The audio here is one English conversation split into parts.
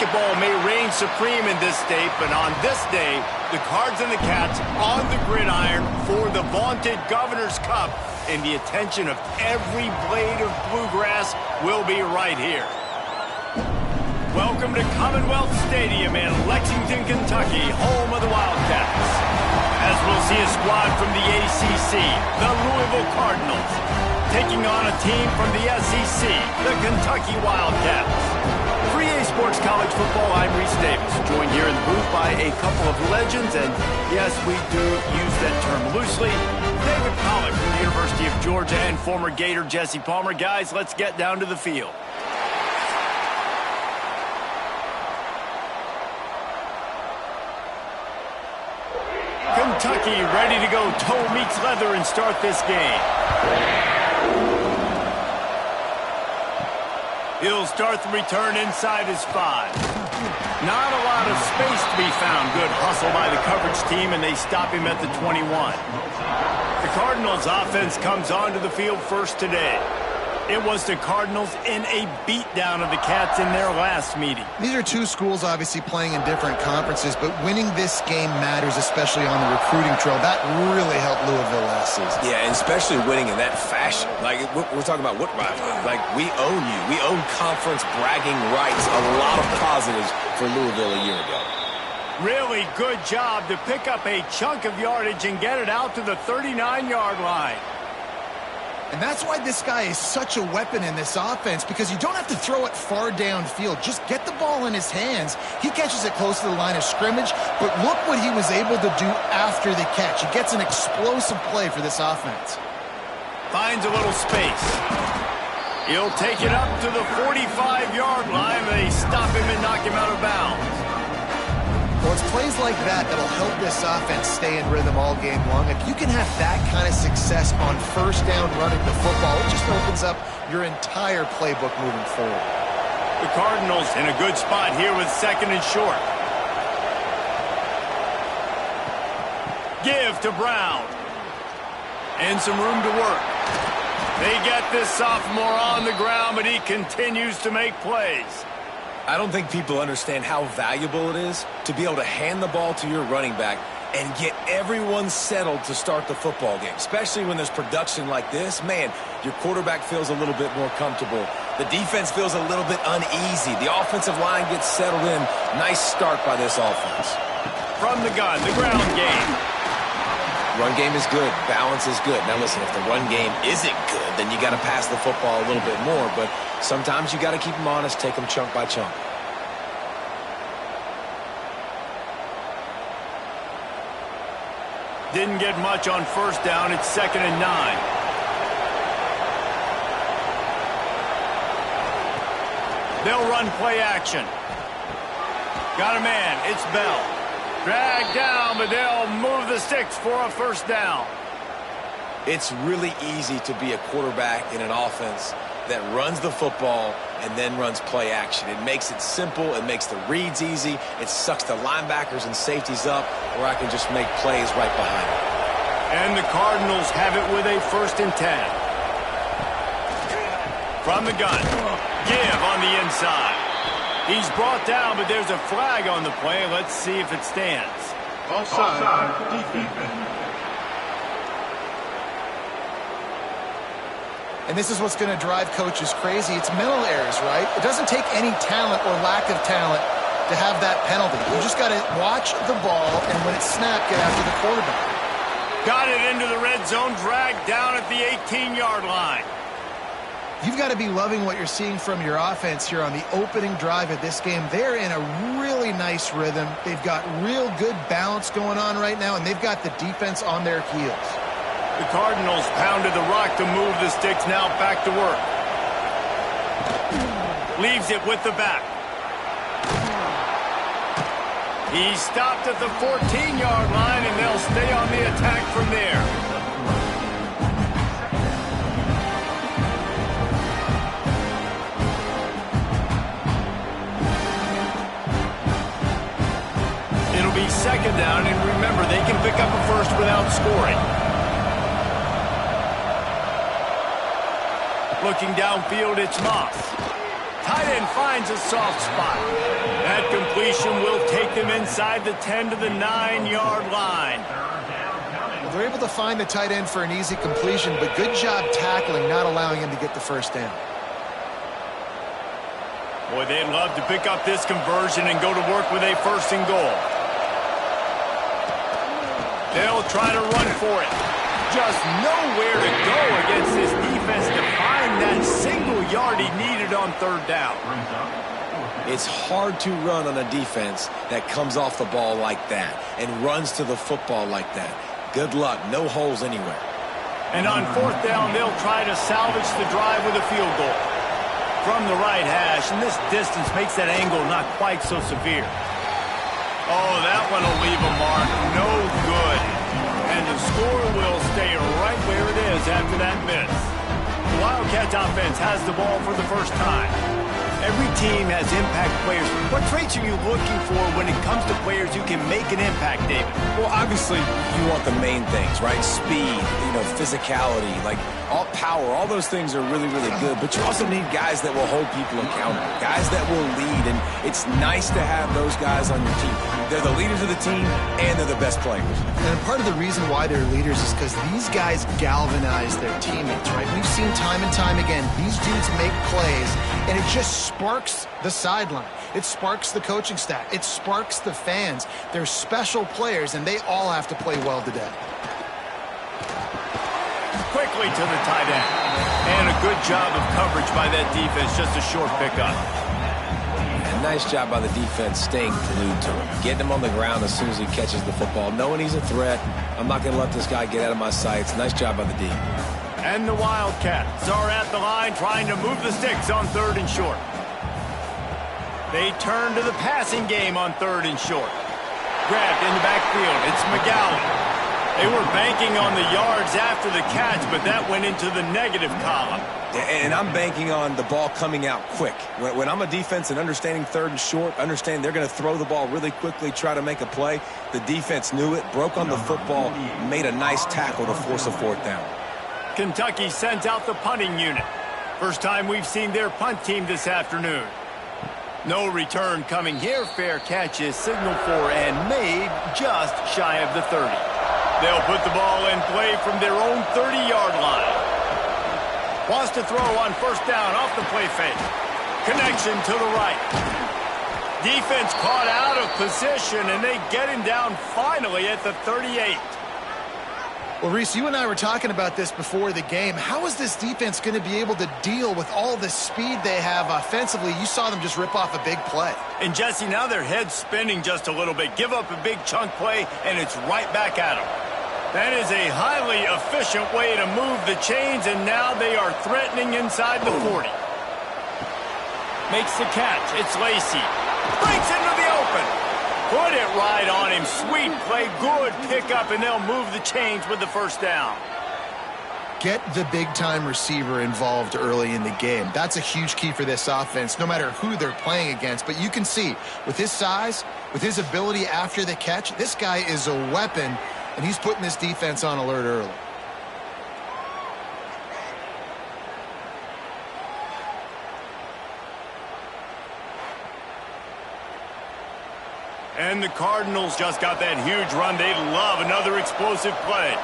Basketball may reign supreme in this state, but on this day, the Cards and the Cats on the gridiron for the vaunted Governor's Cup, and the attention of every blade of bluegrass will be right here. Welcome to Commonwealth Stadium in Lexington, Kentucky, home of the Wildcats. As we'll see a squad from the ACC, the Louisville Cardinals, taking on a team from the SEC, the Kentucky Wildcats. For EA Sports College Football, I'm Reese Davis, joined here in the booth by a couple of legends, and yes, we do use that term loosely. David Pollack from the University of Georgia and former Gator Jesse Palmer. Guys, let's get down to the field. Kentucky ready to go toe meets leather and start this game. He'll start the return inside his 5. Not a lot of space to be found. Good hustle by the coverage team, and they stop him at the 21. The Cardinals offense comes onto the field first today. It was the Cardinals in a beatdown of the Cats in their last meeting. These are two schools obviously playing in different conferences, but winning this game matters, especially on the recruiting trail. That really helped Louisville last season. Yeah, and especially winning in that fashion. Like, we're talking about what rivalry? Like, we own you. We own conference bragging rights. A lot of positives for Louisville a year ago. Really good job to pick up a chunk of yardage and get it out to the 39-yard line. And that's why this guy is such a weapon in this offense, because you don't have to throw it far downfield. Just get the ball in his hands. He catches it close to the line of scrimmage, but look what he was able to do after the catch. He gets an explosive play for this offense. Finds a little space. He'll take it up to the 45-yard line. They stop him and knock him out of bounds. Well, it's plays like that that'll help this offense stay in rhythm all game long. If you can have that kind of success on first down running the football, it just opens up your entire playbook moving forward. The Cardinals in a good spot here with second and short. Give to Brown. And some room to work. They get this sophomore on the ground, but he continues to make plays. I don't think people understand how valuable it is to be able to hand the ball to your running back and get everyone settled to start the football game, especially when there's production like this. Man, your quarterback feels a little bit more comfortable. The defense feels a little bit uneasy. The offensive line gets settled in. Nice start by this offense. From the gun, the ground game. Run game is good. Balance is good. Now listen, if the run game isn't good, then you got to pass the football a little bit more. But sometimes you got to keep them honest, take them chunk by chunk. Didn't get much on first down. It's 2nd and 9. They'll run play action. Got a man. It's Bell. Dragged down, but they'll move the sticks for a first down. It's really easy to be a quarterback in an offense that runs the football and then runs play action. It makes it simple. It makes the reads easy. It sucks the linebackers and safeties up, where I can just make plays right behind it. And the Cardinals have it with a 1st and 10. From the gun. Give on the inside. He's brought down, but there's a flag on the play. Let's see if it stands. Offside. Defense. And this is what's going to drive coaches crazy. It's mental errors, right? It doesn't take any talent or lack of talent to have that penalty. You just got to watch the ball, and when it's snapped, get after the quarterback. Got it into the red zone, dragged down at the 18-yard line. You've got to be loving what you're seeing from your offense here on the opening drive of this game. They're in a really nice rhythm. They've got real good balance going on right now, and they've got the defense on their heels. The Cardinals pounded the rock to move the sticks. Now back to work. Leaves it with the back. He stopped at the 14-yard line, and they'll stay on the attack from there. It'll be 2nd down, and remember, they can pick up a first without scoring. Looking downfield, it's Moss. Tight end finds a soft spot. That completion will take them inside the 10 to the 9-yard line. Well, they're able to find the tight end for an easy completion, but good job tackling, not allowing him to get the first down. Boy, they'd love to pick up this conversion and go to work with a 1st and goal. They'll try to run for it. Just nowhere to go against this defense to find that single yard he needed on 3rd down. It's hard to run on a defense that comes off the ball like that and runs to the football like that. Good luck. No holes anywhere. And on 4th down, they'll try to salvage the drive with a field goal. From the right hash, and this distance makes that angle not quite so severe. Oh, that one will leave a mark. No good. And the score will stay right where it is after that miss. The Wildcats offense has the ball for the first time. Every team has impact players. What traits are you looking for when it comes to players who can make an impact, David? Well, obviously, you want the main things, right? Speed, physicality, like all power. All those things are really, really good. But you also need guys that will hold people accountable, guys that will lead. And it's nice to have those guys on your team. They're the leaders of the team, and they're the best players. And part of the reason why they're leaders is because these guys galvanize their teammates, right? We've seen time and time again, these dudes make plays, and it just sparks the sideline. It sparks the coaching staff. It sparks the fans. They're special players, and they all have to play well today. Quickly to the tight end. And a good job of coverage by that defense. Just a short pickup. And nice job by the defense staying glued to him. Getting him on the ground as soon as he catches the football. Knowing he's a threat. I'm not going to let this guy get out of my sights. Nice job by the D. And the Wildcats are at the line trying to move the sticks on 3rd and short. They turn to the passing game on 3rd and short. Grabbed in the backfield. It's McGowan. They were banking on the yards after the catch, but that went into the negative column. And I'm banking on the ball coming out quick. When I'm a defense and understanding 3rd and short, understand they're going to throw the ball really quickly, try to make a play. The defense knew it, broke on the football, made a nice tackle to force a 4th down. Kentucky sends out the punting unit. First time we've seen their punt team this afternoon. No return coming here. Fair catch is signaled for and made just shy of the 30. They'll put the ball in play from their own 30-yard line. Wants to throw on 1st down off the play fake. Connection to the right. Defense caught out of position, and they get him down finally at the 38. Well, Reese, you and I were talking about this before the game. How is this defense going to be able to deal with all the speed they have offensively? You saw them just rip off a big play. And, Jesse, now their head's spinning just a little bit. Give up a big chunk play, and it's right back at them. That is a highly efficient way to move the chains, and now they are threatening inside the 40. Makes the catch. It's Lacey. Breaks into the open. Put it right on him. Sweet play. Good pickup, and they'll move the chains with the 1st down. Get the big-time receiver involved early in the game. That's a huge key for this offense, no matter who they're playing against. But you can see, with his size, with his ability after the catch, this guy is a weapon, and he's putting this defense on alert early. And the Cardinals just got that huge run. They love another explosive play.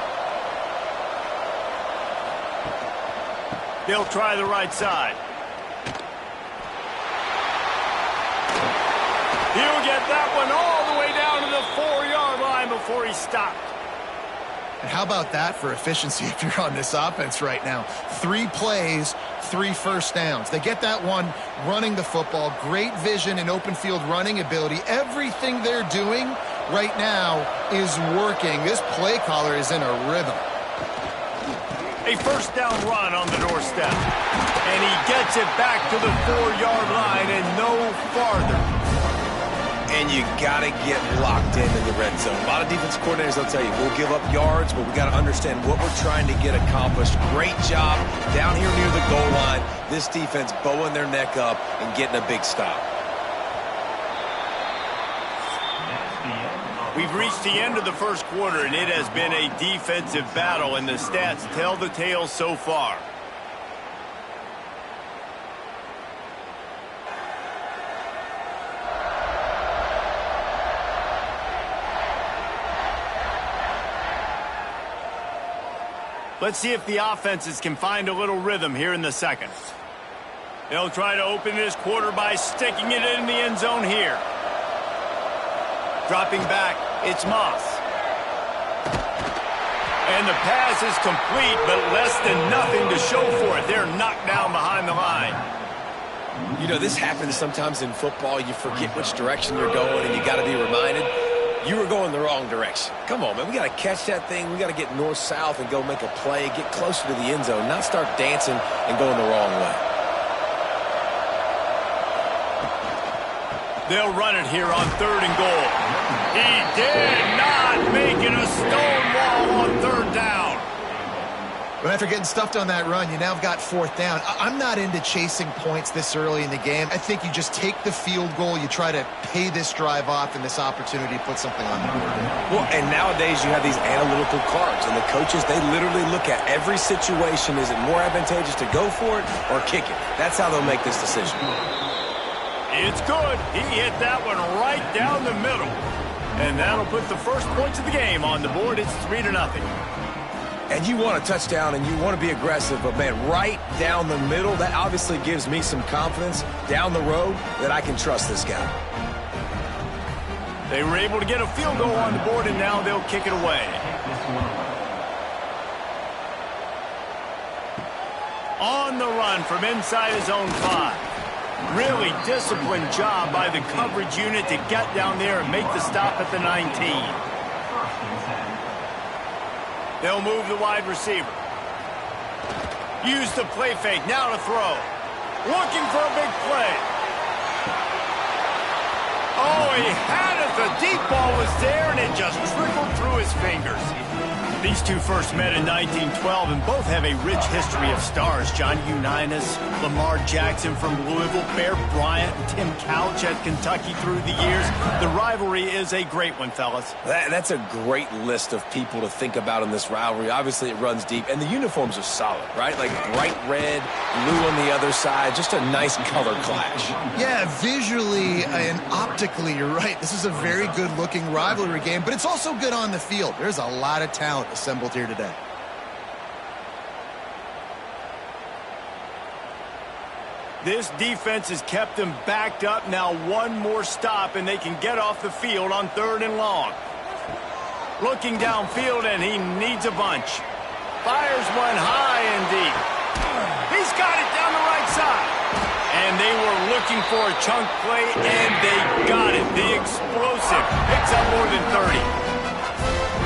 They'll try the right side. He'll get that one all the way down to the 4-yard line before he stopped. And how about that for efficiency if you're on this offense right now? 3 plays, 3 first downs. They get that one running the football. Great vision and open field running ability. Everything they're doing right now is working. This play caller is in a rhythm. A first down run on the doorstep. And he gets it back to the 4-yard line and no farther. And you got to get locked in the red zone. A lot of defense coordinators will tell you, we'll give up yards, but we got to understand what we're trying to get accomplished. Great job down here near the goal line. This defense bowing their neck up and getting a big stop. We've reached the end of the first quarter, and it has been a defensive battle, and the stats tell the tale so far. Let's see if the offenses can find a little rhythm here in the second. They'll try to open this quarter by sticking it in the end zone here. Dropping back, it's Moss. And the pass is complete, but less than nothing to show for it. They're knocked down behind the line. You know, this happens sometimes in football. You forget which direction you're going, and you got to be reminded you were going the wrong direction. Come on, man. We got to catch that thing. We got to get north-south and go make a play, get closer to the end zone, not start dancing and going the wrong way. They'll run it here on 3rd and goal. He did not make it a stone wall on 3rd down. But after getting stuffed on that run, you now have got 4th down. I'm not into chasing points this early in the game. I think you just take the field goal. You try to pay this drive off and this opportunity to put something on the board. Well, and nowadays you have these analytical cards, and the coaches, they literally look at every situation. Is it more advantageous to go for it or kick it? That's how they'll make this decision. It's good. He hit that one right down the middle. And that'll put the first points of the game on the board. It's 3-0. And you want a touchdown and you want to be aggressive, but, man, right down the middle, that obviously gives me some confidence down the road that I can trust this guy. They were able to get a field goal on the board, and now they'll kick it away. On the run from inside his own 5. Really disciplined job by the coverage unit to get down there and make the stop at the 19. They'll move the wide receiver. Use the play fake. Now to throw. Looking for a big play. Oh, he had it. The deep ball was there, and it just trickled through his fingers. These two first met in 1912, and both have a rich history of stars. Johnny Unitas, Lamar Jackson from Louisville, Bear Bryant, and Tim Couch at Kentucky through the years. The rivalry is a great one, fellas. That's a great list of people to think about in this rivalry. Obviously, it runs deep, and the uniforms are solid, right? Like bright red, blue on the other side, just a nice color clash. Yeah, visually and optically, you're right. This is a very good-looking rivalry game, but it's also good on the field. There's a lot of talent assembled here today. This defense has kept them backed up. Now one more stop, and they can get off the field on 3rd and long. Looking downfield, and he needs a bunch. Fires one high and deep. He's got it down the right side. And they were looking for a chunk play, and they got it. The explosive picks up more than 30.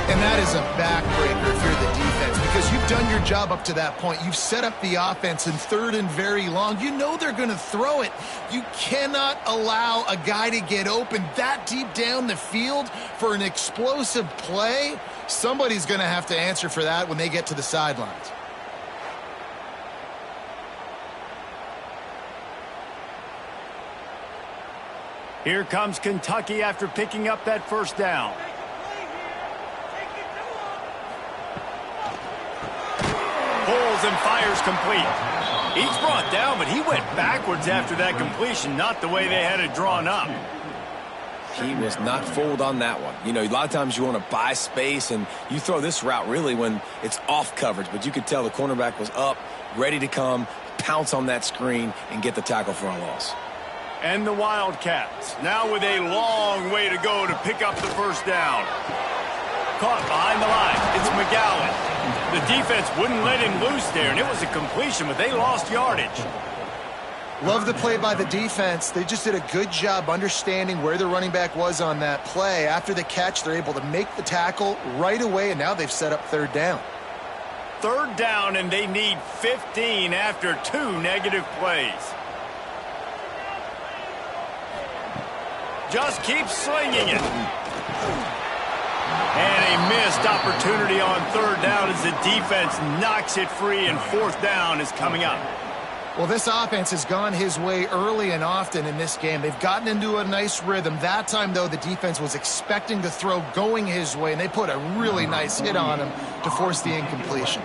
And that is a backbreaker if you're the defense, because you've done your job up to that point. You've set up the offense in 3rd and very long. You know they're going to throw it. You cannot allow a guy to get open that deep down the field for an explosive play. Somebody's going to have to answer for that when they get to the sidelines. Here comes Kentucky after picking up that 1st down. Pulls and fires complete. He's brought down, but he went backwards after that completion, not the way they had it drawn up. He was not fooled on that one. You know, a lot of times you want to buy space, and you throw this route really when it's off coverage, but you could tell the cornerback was up, ready to come, pounce on that screen, and get the tackle for a loss. And the Wildcats, now with a long way to go to pick up the 1st down. Caught behind the line. It's McGowan. The defense wouldn't let him loose there, and it was a completion, but they lost yardage. Love the play by the defense. They just did a good job understanding where the running back was on that play. After the catch, they're able to make the tackle right away, and now they've set up 3rd down. 3rd down, and they need 15 after 2 negative plays. Just keep slinging it. And a missed opportunity on 3rd down as the defense knocks it free, and 4th down is coming up. Well, this offense has gone his way early and often in this game. They've gotten into a nice rhythm. That time, though, the defense was expecting the throw going his way, and they put a really nice hit on him to force the incompletion.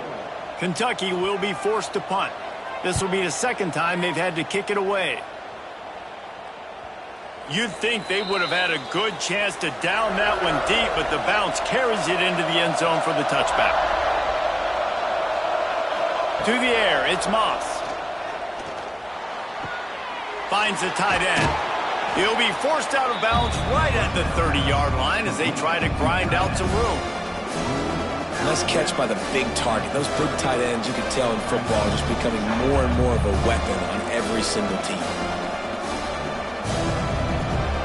Kentucky will be forced to punt. This will be the 2nd time they've had to kick it away. You'd think they would have had a good chance to down that one deep, but the bounce carries it into the end zone for the touchback. Through the air, it's Moss. Finds the tight end. He'll be forced out of bounds right at the 30-yard line as they try to grind out some room. Nice catch by the big target. Those big tight ends, you can tell in football, are just becoming more and more of a weapon on every single team.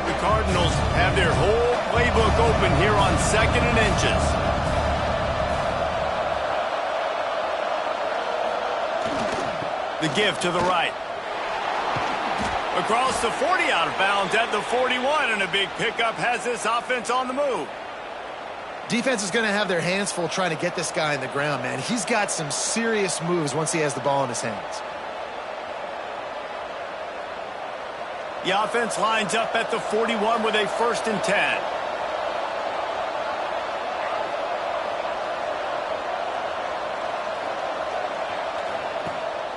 The Cardinals have their whole playbook open here on 2nd and inches. The give to the right. Across the 40, out of bounds at the 41, and a big pickup has this offense on the move. Defense is going to have their hands full trying to get this guy in the ground, man. He's got some serious moves once he has the ball in his hands. The offense lines up at the 41 with a 1st and 10.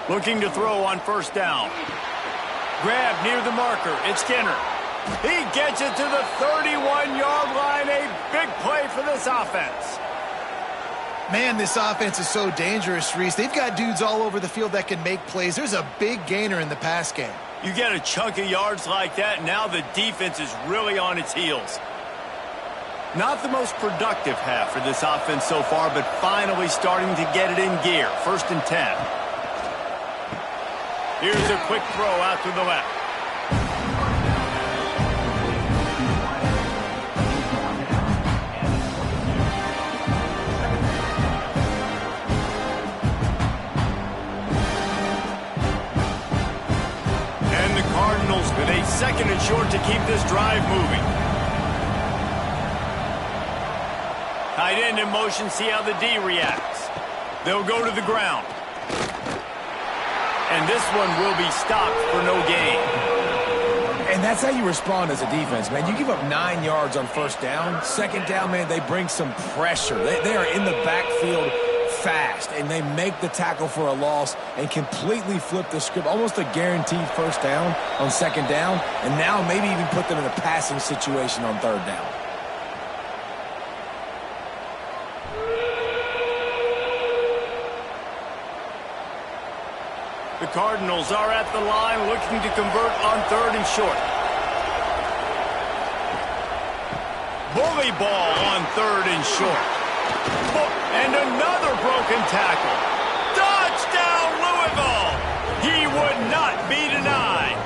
Looking to throw on 1st down. Grab near the marker. It's Skinner. He gets it to the 31-yard line. A big play for this offense. Man, this offense is so dangerous, Reese. They've got dudes all over the field that can make plays. There's a big gainer in the pass game. You get a chunk of yards like that, now the defense is really on its heels. Not the most productive half for this offense so far, but finally starting to get it in gear. 1st and 10. Here's a quick throw out to the left. And the Cardinals with a 2nd and short to keep this drive moving. Tight end in motion, see how the D reacts. They'll go to the ground. And this one will be stopped for no gain. And that's how you respond as a defense, man. You give up 9 yards on 1st down. 2nd down, man, they bring some pressure. They are in the backfield fast, and they make the tackle for a loss and completely flip the script. Almost a guaranteed 1st down on 2nd down, and now maybe even put them in a passing situation on 3rd down. The Cardinals are at the line looking to convert on 3rd and short. Bully ball on 3rd and short. And another broken tackle. Touchdown, Louisville! He would not be denied.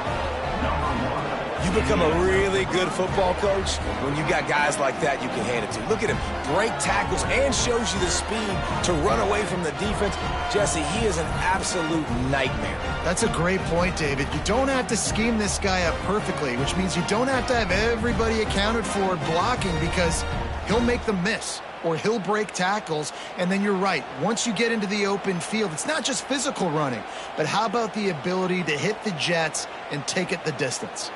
You become a really good football coach when you got guys like that you can hand it to. Look at him, break tackles and shows you the speed to run away from the defense. Jesse, he is an absolute nightmare. That's a great point, David. You don't have to scheme this guy up perfectly, which means you don't have to have everybody accounted for blocking because he'll make them miss or he'll break tackles. And then you're right. Once you get into the open field, it's not just physical running, but how about the ability to hit the jets and take it the distance?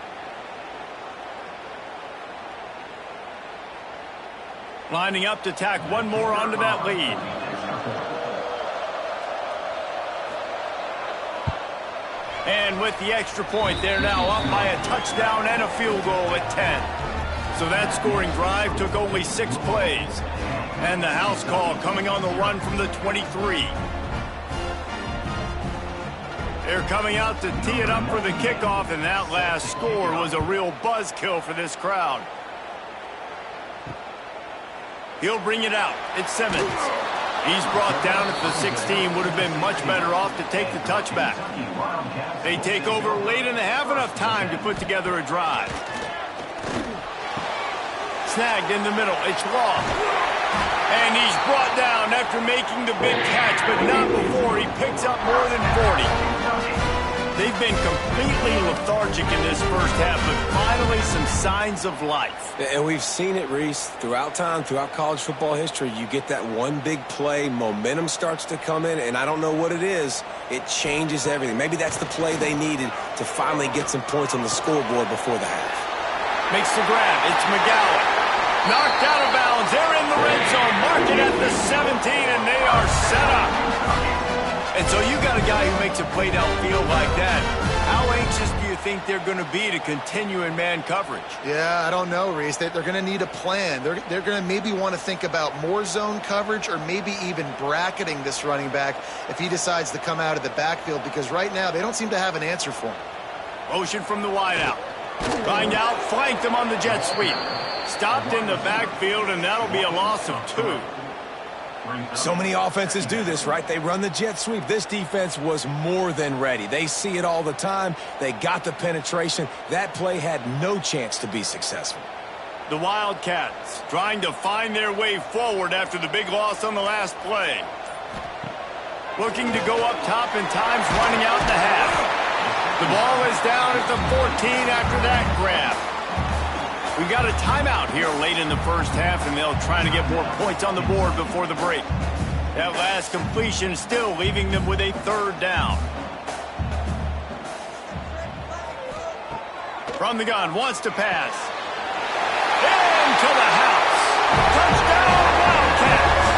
Lining up to tack one more onto that lead. And with the extra point, they're now up by a touchdown and a field goal at 10. So that scoring drive took only 6 plays. And the house call coming on the run from the 23. They're coming out to tee it up for the kickoff, and that last score was a real buzzkill for this crowd. He'll bring it out. It's Simmons. He's brought down at the 16. Would have been much better off to take the touchback. They take over late and they have enough time to put together a drive. Snagged in the middle. It's Law. And he's brought down after making the big catch, but not before he picks up more than 40. They've been completely lethargic in this first half, but finally some signs of life. And we've seen it, Reese, throughout time, throughout college football history. You get that one big play, momentum starts to come in, and I don't know what it is. It changes everything. Maybe that's the play they needed to finally get some points on the scoreboard before the half. Makes the grab. It's McGowan. Knocked out of bounds. They're in the red zone. Mark it at the 17, and they are set up. And so you got a guy who makes a play downfield like that. How anxious do you think think they're going to be to continue in man coverage? Yeah, I don't know, Reese. They're going to need a plan. They're going to maybe want to think about more zone coverage or maybe even bracketing this running back if he decides to come out of the backfield, because right now they don't seem to have an answer for him. Motion from the wideout. Trying out, flanked him on the jet sweep. Stopped in the backfield, and that'll be a loss of 2. So many offenses do this, right? They run the jet sweep. This defense was more than ready. They see it all the time. They got the penetration. That play had no chance to be successful. The Wildcats trying to find their way forward after the big loss on the last play. Looking to go up top, and time's running out in the half. The ball is down at the 14 after that grab. We got a timeout here late in the first half, and they'll try to get more points on the board before the break. That last completion still leaving them with a 3rd down. From the gun, wants to pass. Into the house. Touchdown, Wildcats!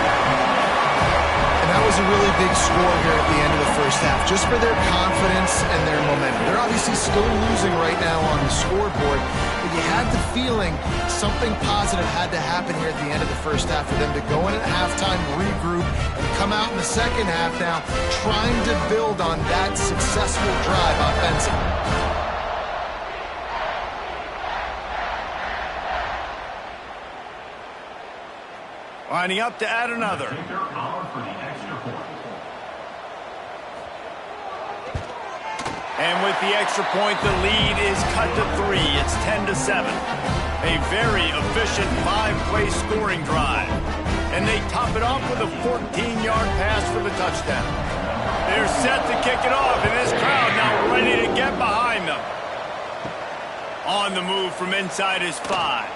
And that was a really big score here at the end of the first half, just for their confidence and their momentum. They're obviously still losing right now on the scoreboard, but you had the feeling something positive had to happen here at the end of the first half for them to go in at halftime, regroup, and come out in the second half now trying to build on that successful drive offensively. Lining up to add another. And with the extra point, the lead is cut to 3. It's 10-7. A very efficient 5-play scoring drive. And they top it off with a 14-yard pass for the touchdown. They're set to kick it off, and this crowd now ready to get behind them. On the move from inside his 5.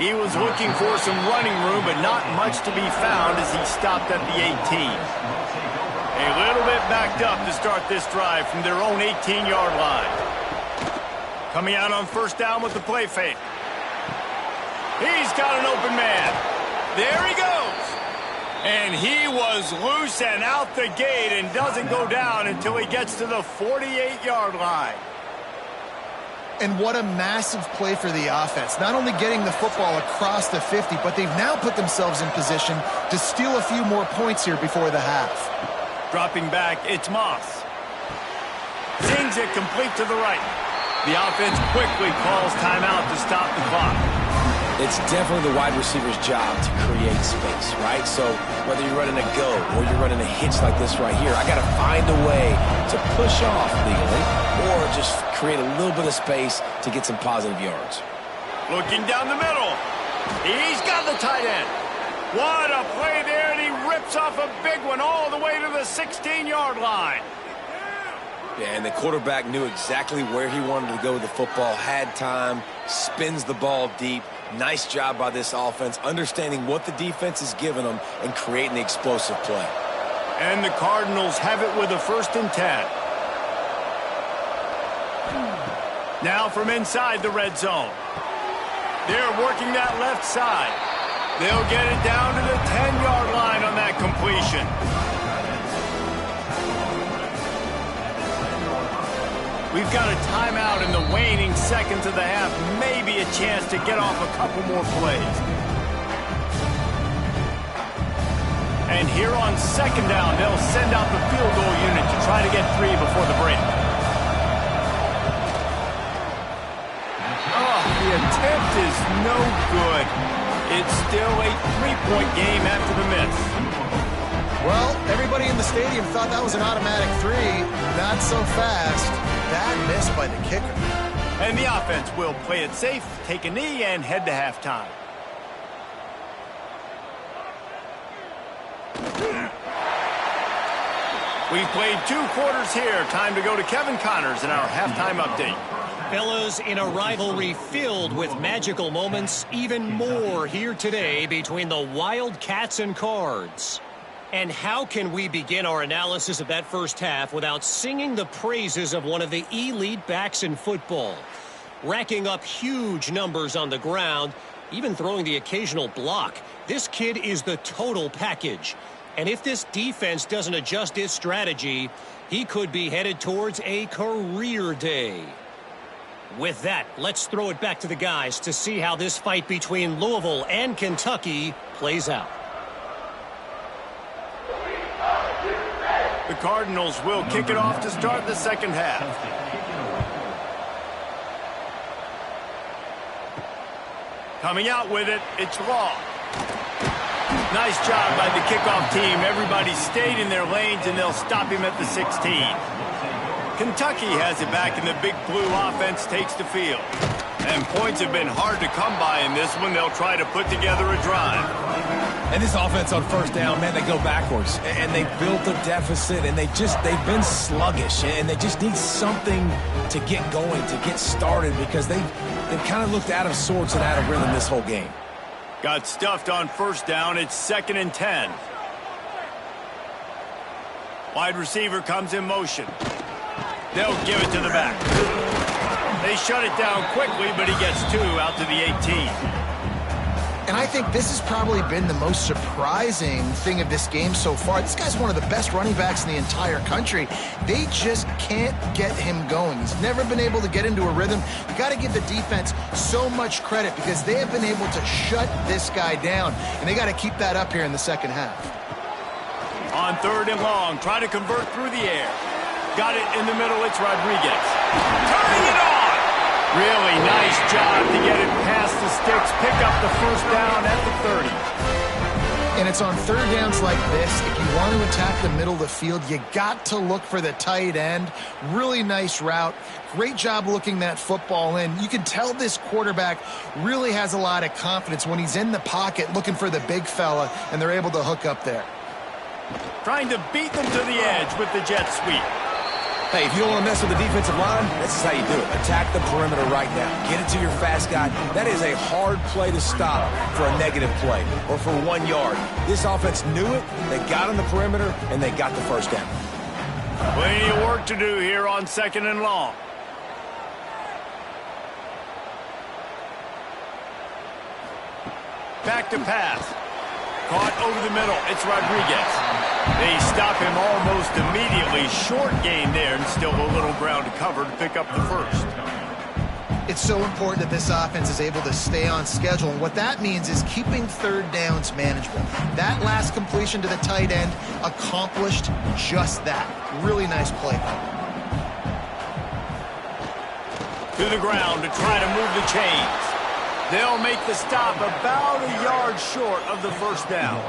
He was looking for some running room, but not much to be found as he stopped at the 18. A little bit backed up to start this drive from their own 18-yard line. Coming out on 1st down with the play fake. He's got an open man. There he goes. And he was loose and out the gate and doesn't go down until he gets to the 48-yard line. And what a massive play for the offense. Not only getting the football across the 50, but they've now put themselves in position to steal a few more points here before the half. Dropping back, it's Moss. Sings it complete to the right. The offense quickly calls timeout to stop the clock. It's definitely the wide receiver's job to create space, right? So whether you're running a go or you're running a hitch like this right here, I got to find a way to push off legally or just create a little bit of space to get some positive yards. Looking down the middle. He's got the tight end. What a play there, and he rips off a big one all the way to the 16-yard line. Yeah, and the quarterback knew exactly where he wanted to go with the football, had time, spins the ball deep. Nice job by this offense, understanding what the defense is giving them and creating the explosive play. And the Cardinals have it with a 1st and 10. Now from inside the red zone. They're working that left side. They'll get it down to the 10-yard line on that completion. We've got a timeout in the waning seconds of the half. Maybe a chance to get off a couple more plays. And here on 2nd down, they'll send out the field goal unit to try to get 3 before the break. Oh, the attempt is no good. It's still a 3-point game after the miss. Well, everybody in the stadium thought that was an automatic 3. Not so fast. Bad miss by the kicker. And the offense will play it safe, take a knee, and head to halftime. We've played 2 quarters here. Time to go to Kevin Connors in our halftime update. Fellas, in a rivalry filled with magical moments, even more here today between the Wildcats and Cards. And how can we begin our analysis of that first half without singing the praises of one of the elite backs in football? Racking up huge numbers on the ground, even throwing the occasional block. This kid is the total package. And if this defense doesn't adjust its strategy, he could be headed towards a career day. With that, let's throw it back to the guys to see how this fight between Louisville and Kentucky plays out. The Cardinals will kick it off to start the second half. Coming out with it, it's Law. Nice job by the kickoff team. Everybody stayed in their lanes, and they'll stop him at the 16. Kentucky has it back, and the big blue offense takes the field. And points have been hard to come by in this one. They'll try to put together a drive. And this offense on first down, man, they go backwards. And they built a deficit, and they've been sluggish. And they just need something to get going, to get started, because they've kind of looked out of sorts and out of rhythm this whole game. Got stuffed on first down. It's 2nd and 10. Wide receiver comes in motion. They'll give it to the back. They shut it down quickly, but he gets 2 out to the 18. And I think this has probably been the most surprising thing of this game so far. This guy's one of the best running backs in the entire country. They just can't get him going. He's never been able to get into a rhythm. You got to give the defense so much credit because they have been able to shut this guy down. And they got to keep that up here in the second half. On 3rd and long, try to convert through the air. Got it in the middle, it's Rodriguez. Turning it on! Really nice job to get it past the sticks, pick up the first down at the 30. And it's on 3rd downs like this. If you want to attack the middle of the field, you got to look for the tight end. Really nice route. Great job looking that football in. You can tell this quarterback really has a lot of confidence when he's in the pocket looking for the big fella, and they're able to hook up there. Trying to beat them to the edge with the jet sweep. Hey, if you don't want to mess with the defensive line, this is how you do it. Attack the perimeter right now. Get it to your fast guy. That is a hard play to stop for a negative play or for 1 yard. This offense knew it. They got on the perimeter, and they got the first down. Plenty of work to do here on 2nd and long. Back to pass. Caught over the middle. It's Rodriguez. They stop him almost immediately. Short gain there and still a little ground to cover to pick up the first. It's so important that this offense is able to stay on schedule. And what that means is keeping 3rd downs manageable. That last completion to the tight end accomplished just that. Really nice play. To the ground to try to move the chains. They'll make the stop about a yard short of the first down.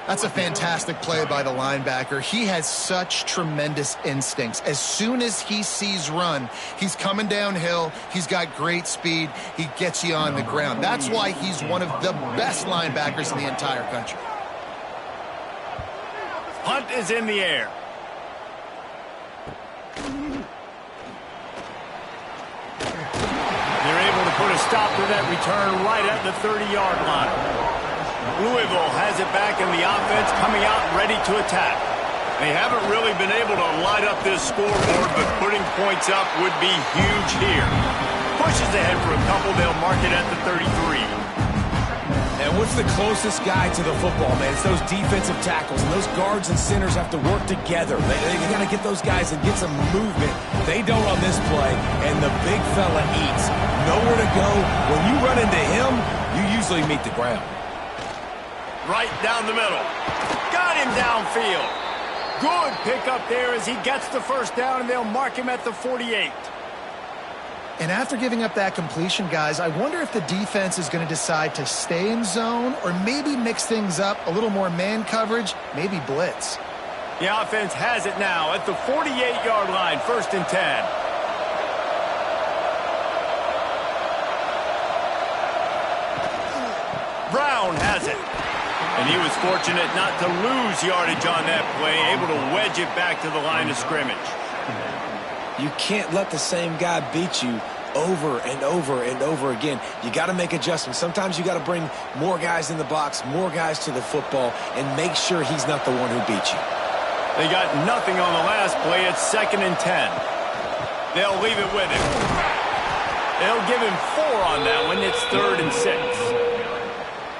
That's a fantastic play by the linebacker. He has such tremendous instincts. As soon as he sees run, he's coming downhill. He's got great speed. He gets you on the ground. That's why he's one of the best linebackers in the entire country. Punt is in the air. They're able to put a stop to that return right at the 30-yard line. Louisville has it back in the offense, coming out ready to attack. They haven't really been able to light up this scoreboard, but putting points up would be huge here. Pushes ahead for a couple. They'll mark it at the 33. And what's the closest guy to the football, man? It's those defensive tackles, and those guards and centers have to work together. They got to get those guys and get some movement. They don't on this play, and the big fella eats. Nowhere to go. When you run into him, you usually meet the ground. Right down the middle. Got him downfield. Good pickup there as he gets the first down, and they'll mark him at the 48. And after giving up that completion, guys, I wonder if the defense is going to decide to stay in zone or maybe mix things up, a little more man coverage, maybe blitz. The offense has it now at the 48-yard line, 1st and 10. Brown has it. And he was fortunate not to lose yardage on that play, able to wedge it back to the line of scrimmage. You can't let the same guy beat you over and over and over again. You got to make adjustments. Sometimes you got to bring more guys in the box, more guys to the football, and make sure he's not the one who beat you. They got nothing on the last play. It's 2nd and 10. They'll leave it with him. They'll give him 4 on that one. It's 3rd and 6.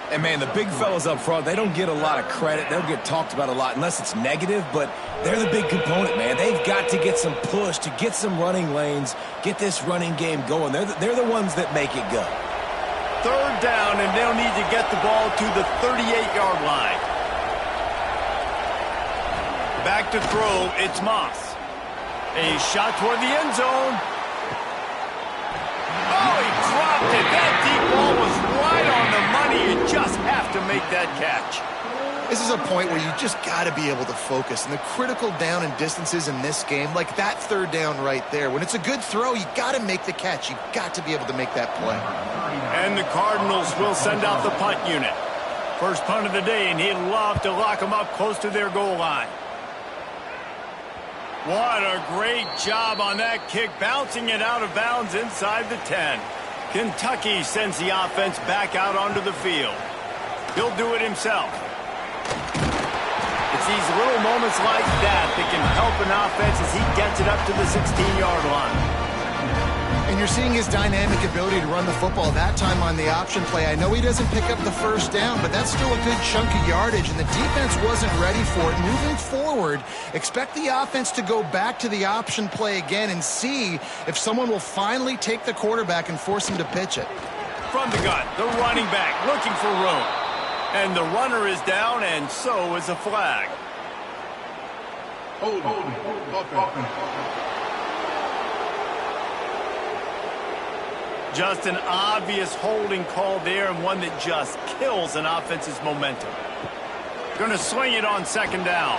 And, man, the big fellas up front, they don't get a lot of credit. They'll get talked about a lot unless it's negative, but they're the big component, man. They've got to get some push, to get some running lanes, get this running game going. They're the ones that make it go. Third down, and they'll need to get the ball to the 38-yard line. Back to throw, it's Moss. A shot toward the end zone. Oh, he dropped it. That deep ball was right on the money. You just have to make that catch. This is a point where you just got to be able to focus. And the critical down and distances in this game, like that third down right there, when it's a good throw, you got to make the catch. You got to be able to make that play. And the Cardinals will send out the punt unit. First punt of the day, and he'd love to lock them up close to their goal line. What a great job on that kick, bouncing it out of bounds inside the 10. Kentucky sends the offense back out onto the field. He'll do it himself. It's these little moments like that that can help an offense as he gets it up to the 16-yard line. And you're seeing his dynamic ability to run the football that time on the option play. I know he doesn't pick up the first down, but that's still a good chunk of yardage, and the defense wasn't ready for it. Moving forward, expect the offense to go back to the option play again and see if someone will finally take the quarterback and force him to pitch it. From the gun, the running back looking for room. And the runner is down, and so is a flag. Hold. Just an obvious holding call there, and one that just kills an offense's momentum. Going to sling it on second down.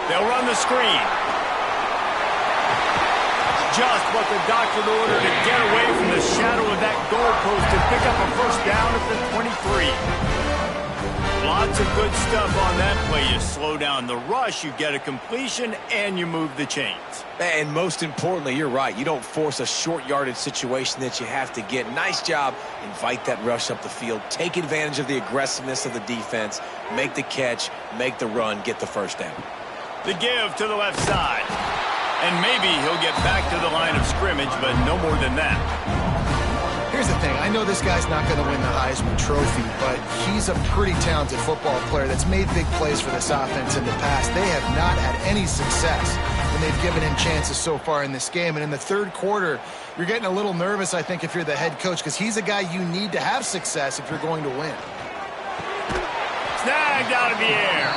They'll run the screen. Just what the doctor ordered to get away from the shadow of that goalpost and pick up a first down at the 23. Lots of good stuff on that play. You slow down the rush, you get a completion, and you move the chains. And most importantly, you're right. You don't force a short yardage situation that you have to get. Nice job. Invite that rush up the field. Take advantage of the aggressiveness of the defense. Make the catch. Make the run. Get the first down. The give to the left side. And maybe he'll get back to the line of scrimmage, but no more than that. Here's the thing. I know this guy's not going to win the Heisman Trophy, but he's a pretty talented football player that's made big plays for this offense in the past. They have not had any success when they've given him chances so far in this game. And in the third quarter, you're getting a little nervous, I think, if you're the head coach, because he's a guy you need to have success if you're going to win. Snagged out of the air.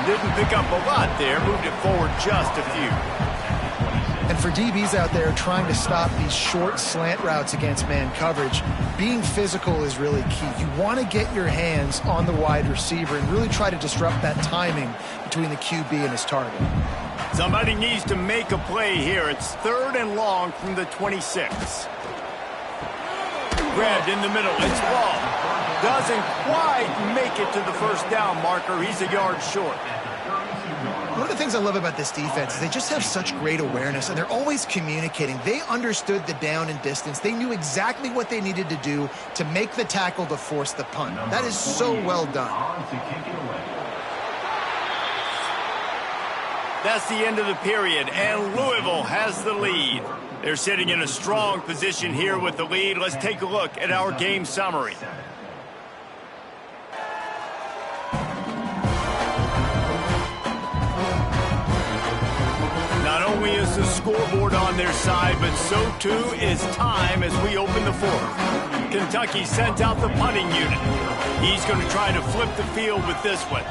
Didn't pick up a lot there. Moved it forward just a few. And for DBs out there trying to stop these short slant routes against man coverage, being physical is really key. You want to get your hands on the wide receiver and really try to disrupt that timing between the QB and his target. Somebody needs to make a play here. It's third and long from the 26. Grabbed in the middle. It's ball. Doesn't quite make it to the first down marker. He's a yard short. One of the things I love about this defense is they just have such great awareness, and they're always communicating. They understood the down and distance. They knew exactly what they needed to do to make the tackle to force the punt. That is so well done. That's the end of the period, and Louisville has the lead. They're sitting in a strong position here with the lead. Let's take a look at our game summary. Not only is the scoreboard on their side, but so too is time as we open the fourth. Kentucky sent out the punting unit. He's going to try to flip the field with this one.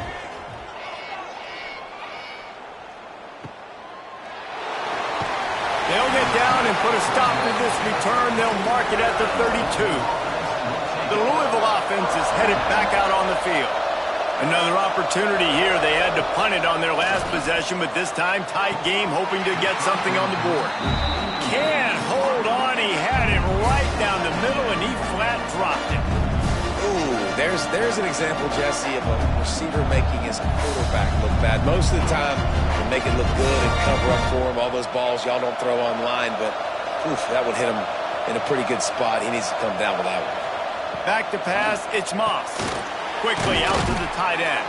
They'll get down and put a stop to this return. They'll mark it at the 32. The Louisville offense is headed back out on the field. Another opportunity here. They had to punt it on their last possession, but this time tight game, hoping to get something on the board. Can't hold on. He had it right down the middle, and he flat dropped it. Ooh, there's an example, Jesse, of a receiver making his quarterback look bad. Most of the time, they make it look good and cover up for him. All those balls y'all don't throw online, but oof, that would hit him in a pretty good spot. He needs to come down with that one. Back to pass, it's Moss. Quickly out to the tight end.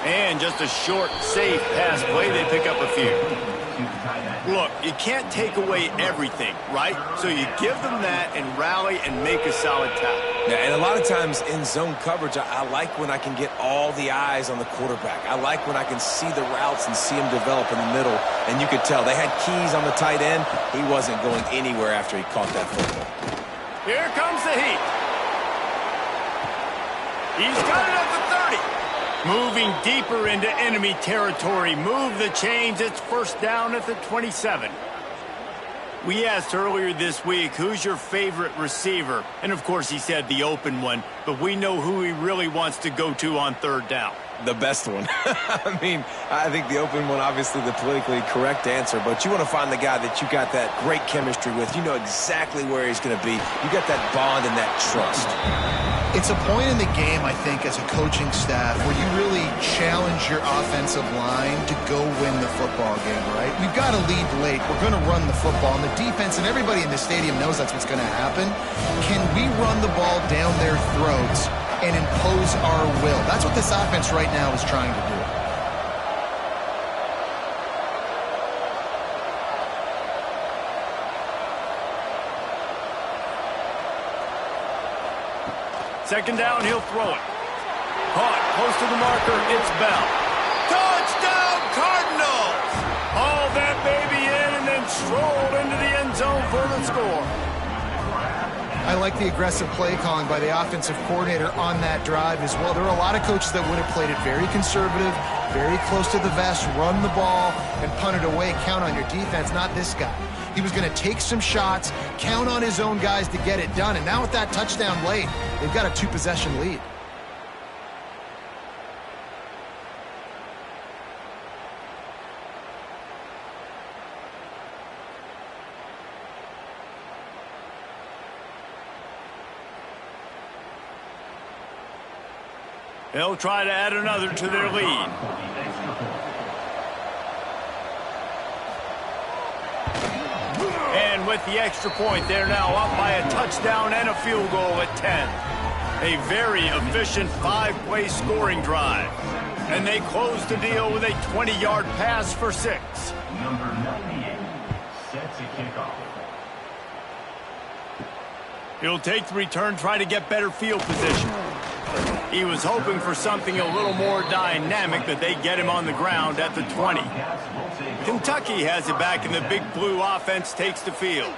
And just a short, safe pass play. They pick up a few. Look, you can't take away everything, right? So you give them that and rally and make a solid tackle. Yeah, and a lot of times in zone coverage, I like when I can get all the eyes on the quarterback. I like when I can see the routes and see him develop in the middle. And you could tell they had keys on the tight end. He wasn't going anywhere after he caught that football. Here comes the heat. He's got it at the 30. Moving deeper into enemy territory. Move the chains. It's first down at the 27. We asked earlier this week, who's your favorite receiver? And, of course, he said the open one. But we know who he really wants to go to on third down. The best one. I mean, I think the open one, obviously the politically correct answer, but you want to find the guy that you got that great chemistry with. You know exactly where he's going to be. You got that bond and that trust. It's a point in the game, I think, as a coaching staff where you really challenge your offensive line to go win the football game, right? We've got to lead late. We're going to run the football. And the defense and everybody in the stadium knows that's what's going to happen. Can we run the ball down their throats and impose our will? That's what this offense right now is trying to do. Second down, he'll throw it. Caught, close to the marker, it's Bell. Touchdown, Cardinals! Hauled that baby in and then strolled into the end zone for the score. I like the aggressive play calling by the offensive coordinator on that drive as well. There are a lot of coaches that would have played it very conservative, very close to the vest, run the ball, and punt it away. Count on your defense, not this guy. He was going to take some shots, count on his own guys to get it done. And now with that touchdown late, they've got a two-possession lead. They'll try to add another to their lead. And with the extra point, they're now up by a touchdown and a field goal at 10. A very efficient five-play scoring drive. And they close the deal with a 20-yard pass for 6. Number 98 sets a kickoff. He'll take the return, try to get better field position. He was hoping for something a little more dynamic, but they get him on the ground at the 20. Kentucky has it back, and the Big Blue offense takes the field.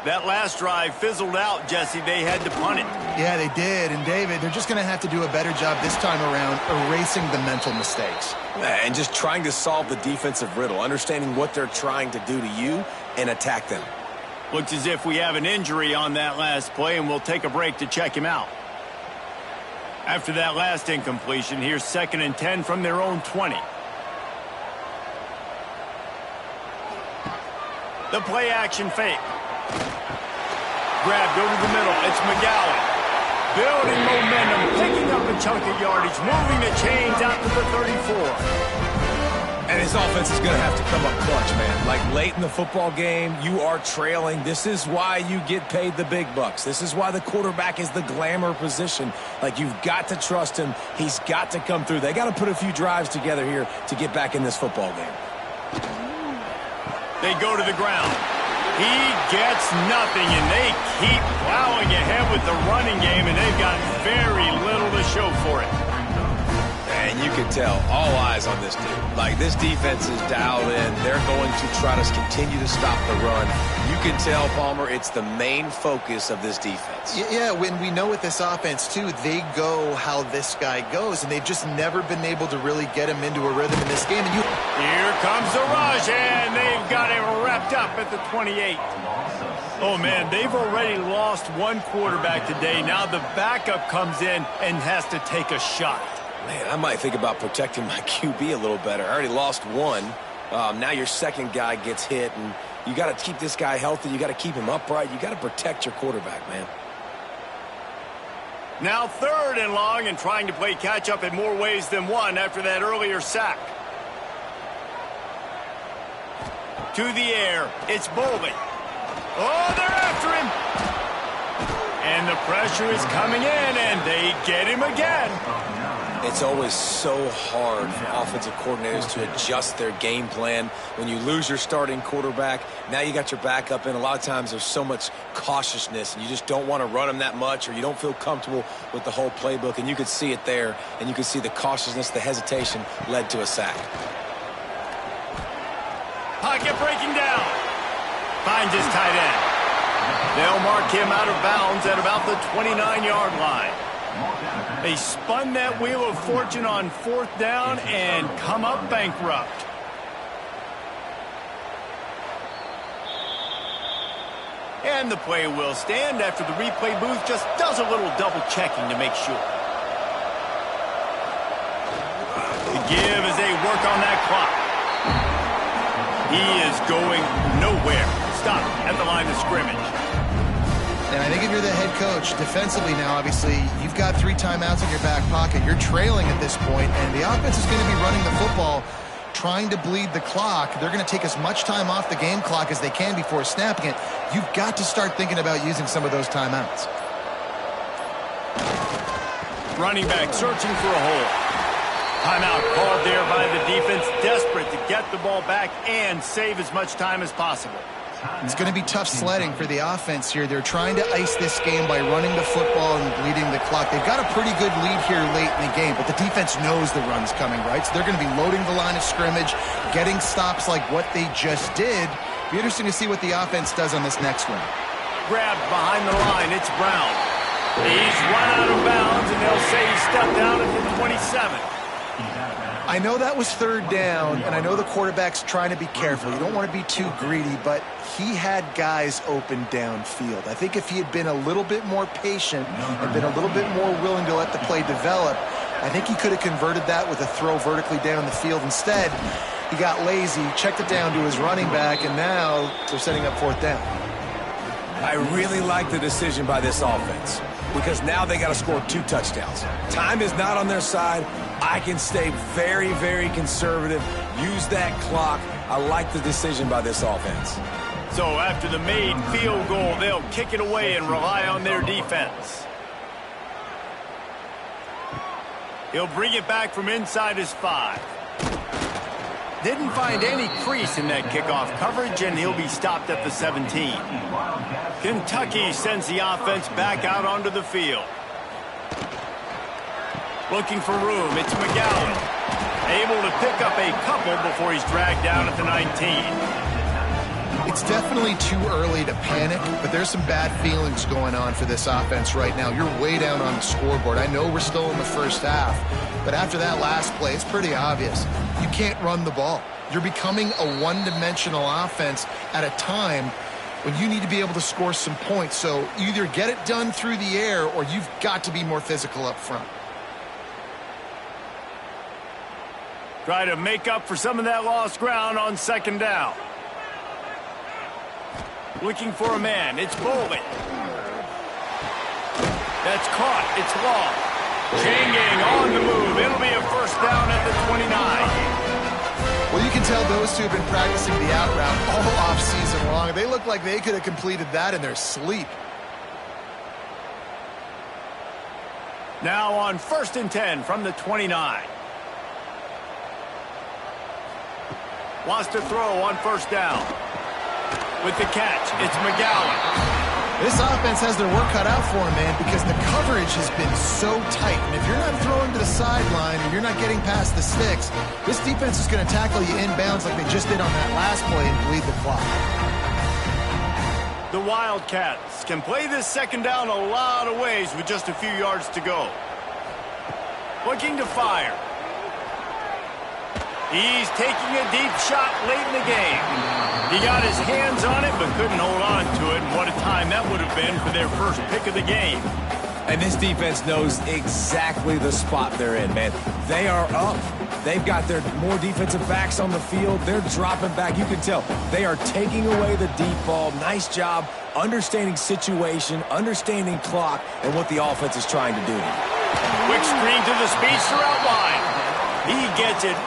That last drive fizzled out, Jesse. They had to punt it. Yeah, they did. And, David, they're just going to have to do a better job this time around erasing the mental mistakes. And just trying to solve the defensive riddle, understanding what they're trying to do to you and attack them. Looks as if we have an injury on that last play, and we'll take a break to check him out. After that last incompletion, here's 2nd and 10 from their own 20. The play action fake. Grabbed over the middle. It's McGowan. Building momentum, picking up a chunk of yardage, moving the chains out to the 34. And his offense is going to have to come up clutch, man. Like late in the football game, you are trailing. This is why you get paid the big bucks. This is why the quarterback is the glamour position. Like, you've got to trust him. He's got to come through. They got to put a few drives together here to get back in this football game. They go to the ground. He gets nothing, and they keep plowing ahead with the running game, and they've got very little to show for it. And you can tell, all eyes on this dude. Like, this defense is dialed in. They're going to try to continue to stop the run. You can tell, Palmer, it's the main focus of this defense. Yeah, when we know with this offense, too, they go how this guy goes, and they've just never been able to really get him into a rhythm in this game. And Here comes the rush, and they've got him wrapped up at the 28. Oh, man, they've already lost one quarterback today. Now the backup comes in and has to take a shot. Man, I might think about protecting my QB a little better. I already lost one. Now your second guy gets hit, and you got to keep this guy healthy. You got to keep him upright. You got to protect your quarterback, man. Now 3rd and long, and trying to play catch-up in more ways than one after that earlier sack. To the air, it's Boley. Oh, they're after him. And the pressure is coming in, and they get him again. It's always so hard for offensive coordinators to adjust their game plan. When you lose your starting quarterback, now you got your backup in. A lot of times there's so much cautiousness, and you just don't want to run them that much, or you don't feel comfortable with the whole playbook, and you could see it there, and you could see the cautiousness, the hesitation led to a sack. Pocket breaking down. Finds his tight end. They'll mark him out of bounds at about the 29-yard line. They spun that wheel of fortune on 4th down and come up bankrupt. And the play will stand after the replay booth just does a little double checking to make sure. The give as they work on that clock. He is going nowhere. Stop at the line of scrimmage. And I think if you're the head coach, defensively now, obviously, you've got 3 timeouts in your back pocket. You're trailing at this point, and the offense is going to be running the football, trying to bleed the clock. They're going to take as much time off the game clock as they can before snapping it. You've got to start thinking about using some of those timeouts. Running back searching for a hole. Timeout called there by the defense, desperate to get the ball back and save as much time as possible. It's going to be tough sledding for the offense here. They're trying to ice this game by running the football and bleeding the clock. They've got a pretty good lead here late in the game, but the defense knows the run's coming, right? So they're going to be loading the line of scrimmage, getting stops like what they just did. Be interesting to see what the offense does on this next one. Grabbed behind the line, it's Brown. He's run out of bounds, and they'll say he stepped down at the 27. I know that was 3rd down, and I know the quarterback's trying to be careful. You don't want to be too greedy, but he had guys open downfield. I think if he had been a little bit more patient and been a little bit more willing to let the play develop, I think he could have converted that with a throw vertically down the field. Instead, he got lazy, checked it down to his running back, and now they're setting up 4th down. I really like the decision by this offense because now they got to score 2 touchdowns. Time is not on their side. I can stay very, very conservative, use that clock. I like the decision by this offense. So after the made field goal, they'll kick it away and rely on their defense. He'll bring it back from inside his 5. Didn't find any crease in that kickoff coverage, and he'll be stopped at the 17. Kentucky sends the offense back out onto the field. Looking for room, it's McGowan. Able to pick up a couple before he's dragged down at the 19. It's definitely too early to panic, but there's some bad feelings going on for this offense right now. You're way down on the scoreboard. I know we're still in the first half, but after that last play, it's pretty obvious. You can't run the ball. You're becoming a one-dimensional offense at a time when you need to be able to score some points. So either get it done through the air or you've got to be more physical up front. Try to make up for some of that lost ground on 2nd down. Looking for a man. It's Bowling. That's caught. It's long. Changing on the move. It'll be a 1st down at the 29. Well, you can tell those two have been practicing the out route all offseason long. They look like they could have completed that in their sleep. Now on 1st and 10 from the 29. Wants to throw on 1st down. With the catch, it's McGowan. This offense has their work cut out for them, man, because the coverage has been so tight. And if you're not throwing to the sideline or you're not getting past the sticks, this defense is going to tackle you inbounds like they just did on that last play and bleed the clock. The Wildcats can play this 2nd down a lot of ways with just a few yards to go. Looking to fire. He's taking a deep shot late in the game. He got his hands on it, but couldn't hold on to it. And what a time that would have been for their first pick of the game. And this defense knows exactly the spot they're in, man. They are up. They've got their more defensive backs on the field. They're dropping back. You can tell they are taking away the deep ball. Nice job understanding situation, understanding clock, and what the offense is trying to do. Quick screen to the speedster out wide. He gets it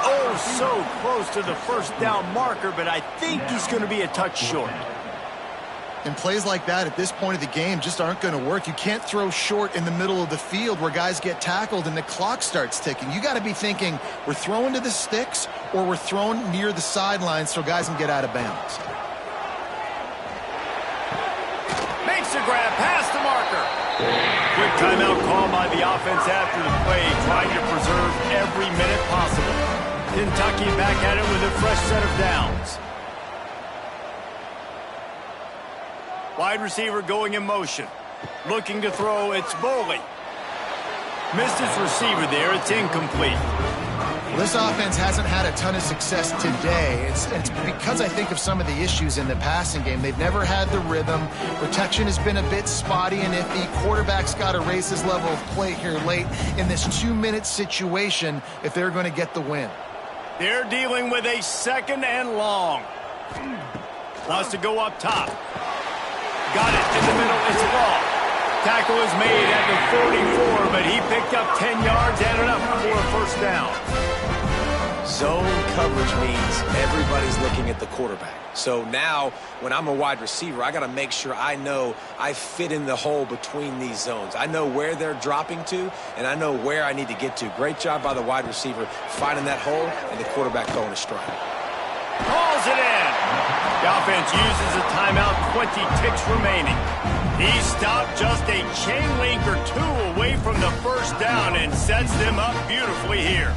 so close to the 1st down marker, but I think he's going to be a touch short. And plays like that at this point of the game just aren't going to work. You can't throw short in the middle of the field where guys get tackled and the clock starts ticking. You got to be thinking we're throwing to the sticks or we're throwing near the sidelines so guys can get out of bounds. Makes a grab past the marker. Quick timeout call by the offense after the play, trying to preserve every minute possible. Kentucky back at it with a fresh set of downs. Wide receiver going in motion. Looking to throw, it's Boley. Missed his receiver there, it's incomplete. Well, this offense hasn't had a ton of success today. It's because I think of some of the issues in the passing game. They've never had the rhythm. Protection has been a bit spotty and iffy. Quarterback's got to raise his level of play here late in this 2-minute situation if they're going to get the win. They're dealing with a 2nd and long. Wants to go up top. Got it in the middle, it's long. Tackle is made at the 44, but he picked up 10 yards and enough for a first down. Zone coverage means everybody's looking at the quarterback. So now, when I'm a wide receiver, I got to make sure I know I fit in the hole between these zones. I know where they're dropping to, and I know where I need to get to. Great job by the wide receiver finding that hole, and the quarterback throwing a strike. Calls it in. The offense uses a timeout, 20 ticks remaining. He stopped just a chain link or two away from the first down and sets them up beautifully here.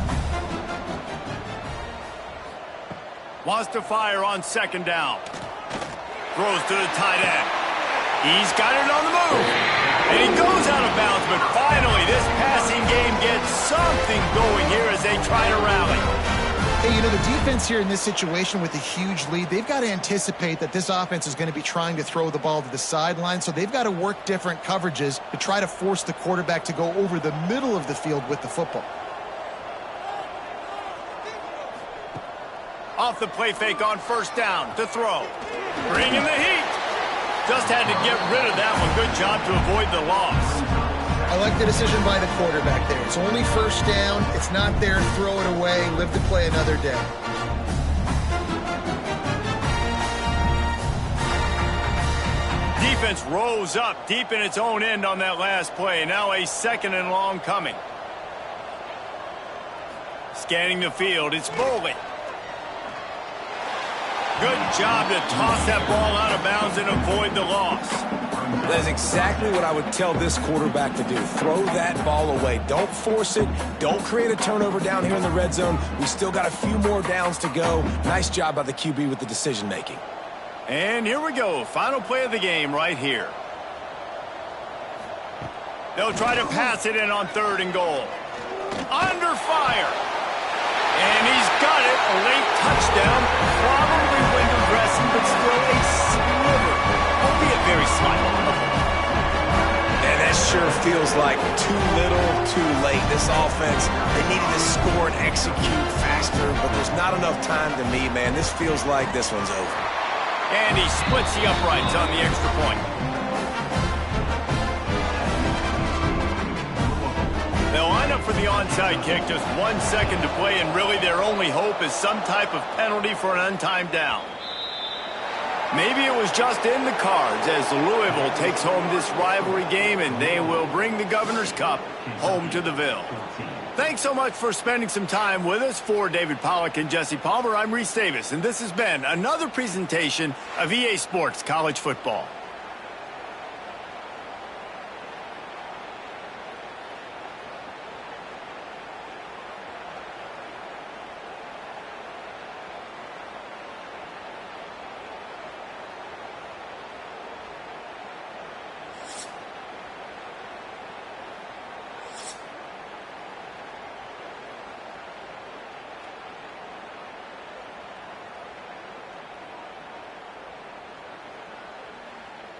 Wants to fire on 2nd down. Throws to the tight end. He's got it on the move. And he goes out of bounds, but finally this passing game gets something going here as they try to rally. Hey, you know, the defense here in this situation with a huge lead, they've got to anticipate that this offense is going to be trying to throw the ball to the sideline, so they've got to work different coverages to try to force the quarterback to go over the middle of the field with the football. Off the play fake on 1st down to throw. Bringing the heat. Just had to get rid of that one. Good job to avoid the loss. I like the decision by the quarterback there. It's only 1st down. It's not there. Throw it away. Live to play another day. Defense rose up deep in its own end on that last play. Now a 2nd and long coming. Scanning the field. It's Boley. Good job to toss that ball out of bounds and avoid the loss. That is exactly what I would tell this quarterback to do. Throw that ball away. Don't force it. Don't create a turnover down here in the red zone. We still got a few more downs to go. Nice job by the QB with the decision-making. And here we go. Final play of the game right here. They'll try to pass it in on 3rd and goal. Under fire. And he's got it. A late touchdown. Probably window dressing, but still a sliver. Albeit very slight. And that sure feels like too little, too late. This offense, they needed to score and execute faster, but there's not enough time to me, man. This feels like this one's over. And he splits the uprights on the extra point. They'll line up for the onside kick. Just 1 second to play, and really their only hope is some type of penalty for an untimed down. Maybe it was just in the cards as Louisville takes home this rivalry game, and they will bring the Governor's Cup home to the Ville. Thanks so much for spending some time with us. For David Pollack and Jesse Palmer, I'm Reese Davis, and this has been another presentation of EA Sports College Football.